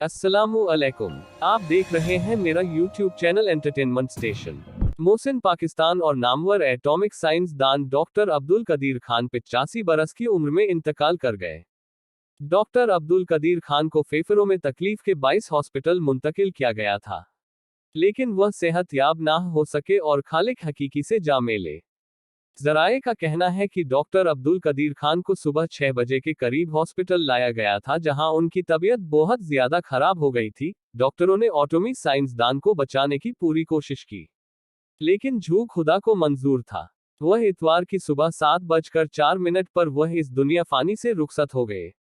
अस्सलामुअलैकुम। आप देख रहे हैं मेरा YouTube channel entertainment station. Mohsin Pakistan और नामवर एटॉमिक साइंस दान डॉक्टर अब्दुल कदीर खान 85 बरस की उम्र में इंतकाल कर गए। डॉक्टर अब्दुल कदीर खान को फेफड़ों में तकलीफ के 22 हॉस्पिटल मुंतकिल किया गया था, लेकिन वह सेहतयाब ना हो सके और खालिक हकीकी से जा मिले। जराए का कहना है कि डॉक्टर अब्दुल कदीर खान को सुबह 6 बजे के करीब हॉस्पिटल लाया गया था, जहां उनकी तबीयत बहुत ज्यादा खराब हो गई थी। डॉक्टरों ने एटॉमिक साइंसदान को बचाने की पूरी कोशिश की, लेकिन झूठ खुदा को मंजूर था। वह इतवार की सुबह 7:04 पर वह इस दुनिया फानी से रुखसत हो गए।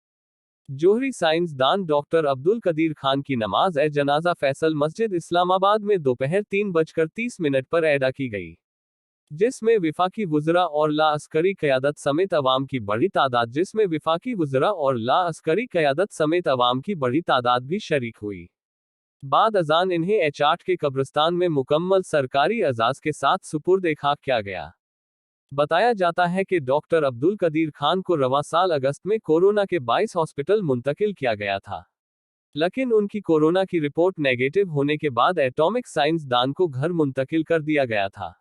जोहरी साइंसदान डॉक्टर अब्दुल कदीर खान की नमाज जनाजा फैसल मस्जिद इस्लामाबाद में दोपहर 3:30 पर अदा की गई, जिसमें विफाकी वुज़रा और ला अस्करी क़यादत समेत अवाम की बड़ी तादाद भी शरीक हुई। बाद अज़ान इन्हें H8 के कब्रिस्तान में मुकम्मल सरकारी एजाज़ के साथ सुपुर्द खाक किया गया। बताया जाता है कि डॉक्टर अब्दुल कदीर खान को रवां साल अगस्त में कोरोना के 22 हॉस्पिटल मुंतकिल किया गया था, लेकिन उनकी कोरोना की रिपोर्ट नेगेटिव होने के बाद एटॉमिक साइंसदान को घर मुंतकिल कर दिया गया था।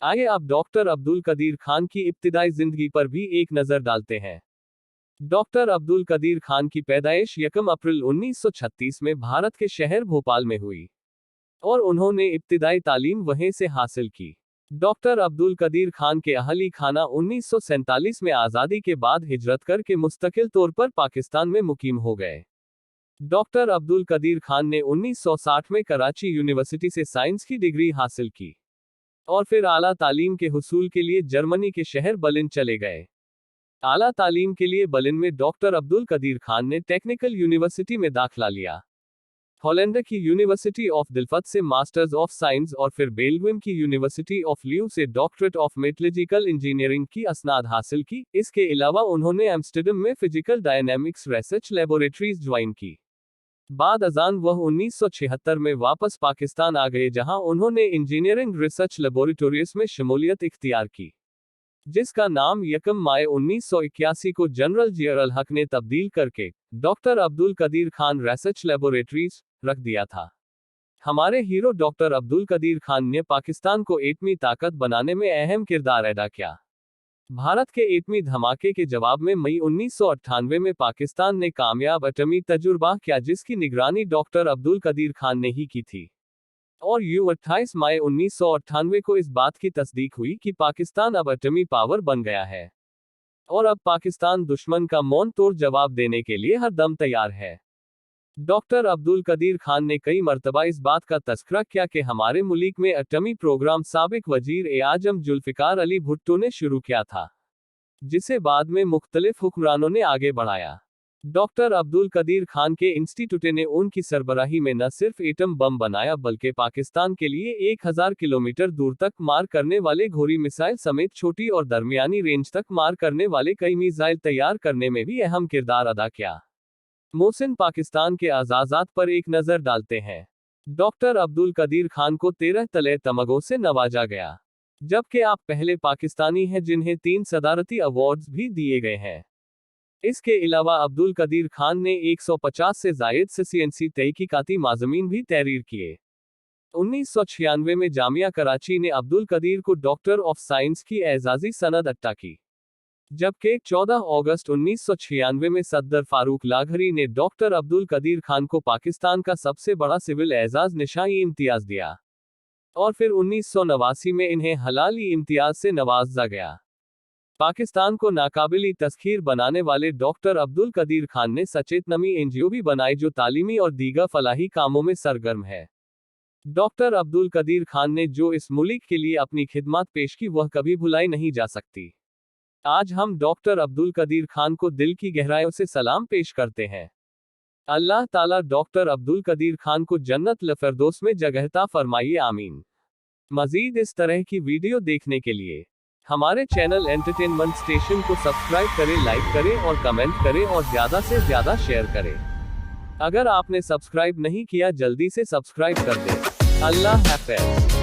आइए अब डॉक्टर अब्दुल कदीर खान की इब्तिदाई जिंदगी पर भी एक नजर डालते हैं। डॉक्टर अब्दुल कदीर खान की पैदाइश 1 अप्रैल 1936 में भारत के शहर भोपाल में हुई और उन्होंने इब्तिदाई तालीम वहीं से हासिल की। डॉक्टर अब्दुल कदीर खान के अहली खाना 1947 में आज़ादी के बाद हिजरत करके मुस्तकिल तौर पर पाकिस्तान में मुकीम हो गए। डॉक्टर अब्दुल कदीर खान ने 1960 में कराची यूनिवर्सिटी से साइंस की डिग्री हासिल की और फिर आला तालीम के हुसूल के लिए जर्मनी के शहर बर्लिन चले गए। आला तालीम के लिए बर्लिन में डॉक्टर अब्दुल कदीर खान ने टेक्निकल यूनिवर्सिटी में दाखिला लिया। हॉलैंड की यूनिवर्सिटी ऑफ दिलफत से मास्टर्स ऑफ साइंस और फिर बेल्जियम की यूनिवर्सिटी ऑफ ल्यू से डॉक्टरेट ऑफ मेटलर्जिकल इंजीनियरिंग की असनाद हासिल की। इसके अलावा उन्होंने एम्स्टर्डम में physical dynamics research laboratories join की। बाद अज़ान वह 1976 में वापस पाकिस्तान आ गए, जहां उन्होंने इंजीनियरिंग रिसर्च लेबोरेटरीज में शमूलियत इख्तियार की, जिसका नाम 1 मई 1981 को जनरल जियर अल हक ने तब्दील करके doctor Abdul Qadeer Khan research laboratories रख दिया था। हमारे हीरो डॉक्टर अब्दुल कदीर खान ने पाकिस्तान को एटमी ताकत बनाने में अहम किरदार अदा किया। भारत के एटमी धमाके के जवाब में मई 1998 में पाकिस्तान ने कामयाब एटमी तजुर्बा किया, जिसकी निगरानी डॉक्टर अब्दुल कदीर खान ने ही की थी। और 28 मई 1998 को इस बात की तस्दीक हुई कि पाकिस्तान अब एटमी पावर बन गया है और अब पाकिस्तान दुश्मन का मौन तोड़ जवाब देने के लिए हर दम तैयार है। डॉक्टर अब्दुल कदीर खान ने कई मरतबा इस बात का तस्करा किया कि हमारे मुल्क में एटमी प्रोग्राम साबिक वजीर आजम जुल्फिकार अली भुट्टो ने शुरू किया था, जिसे बाद में मुख्तलिफ हुक्मरानों ने आगे बढ़ाया। डॉक्टर अब्दुल कदीर खान के इंस्टीट्यूट ने उनकी सरबराही में न सिर्फ एटम बम बनाया, बल्कि पाकिस्तान के लिए 1000 किलोमीटर दूर तक मार करने वाले घोरी मिसाइल समेत छोटी और दरमियानी रेंज तक मार करने वाले कई मिसाइल तैयार करने में भी अहम किरदार अदा किया। मोहसिन पाकिस्तान के आज़ाज़ात पर एक नज़र डालते हैं। डॉक्टर अब्दुल कदीर खान को 13 तले तमगों से नवाजा गया, जबकि आप पहले पाकिस्तानी हैं जिन्हें 3 सदारती अवार्ड्स भी दिए गए हैं। इसके अलावा अब्दुल कदीर खान ने 150 से जायद CNC तहकीकाती माज़मीन भी तहरीर किए। 1996 में जामिया कराची ने अब्दुल कदीर को डॉक्टर ऑफ साइंस की एजाज़ी सनद अट्टा की, जबकि 14 अगस्त 1996 में सद्दर फारूक लाघरी ने डॉक्टर अब्दुल कदीर खान को पाकिस्तान का सबसे बड़ा सिविल एजाज निशानी इम्तियाज दिया और फिर 1989 में इन्हें हलाली इम्तियाज से नवाजा गया। पाकिस्तान को नाकाबिली तस्खीर बनाने वाले डॉक्टर अब्दुल कदीर खान ने सचेत नमी NGO भी बनाई, जो तालीमी और दीगर फलाही कामों में सरगर्म है। डॉक्टर अब्दुल कदीर खान ने जो इस मुल्क के लिए अपनी खिदमत पेश की, वह कभी भुलाई नहीं जा सकती। आज हम डॉक्टर अब्दुल कदीर खान को दिल की गहराइयों से सलाम पेश करते हैं। अल्लाह ताला डॉक्टर अब्दुल कदीर खान को जन्नत ल-फिरदौस में जगहता फरमाइए, आमीन। मजीद इस तरह की वीडियो देखने के लिए हमारे चैनल एंटरटेनमेंट स्टेशन को सब्सक्राइब करें, लाइक करें और कमेंट करें और ज़्यादा से ज़्यादा शेयर करें। अगर आपने सब्सक्राइब नहीं किया, जल्दी से सब्सक्राइब कर दें। अल्लाह हाफ़िज़।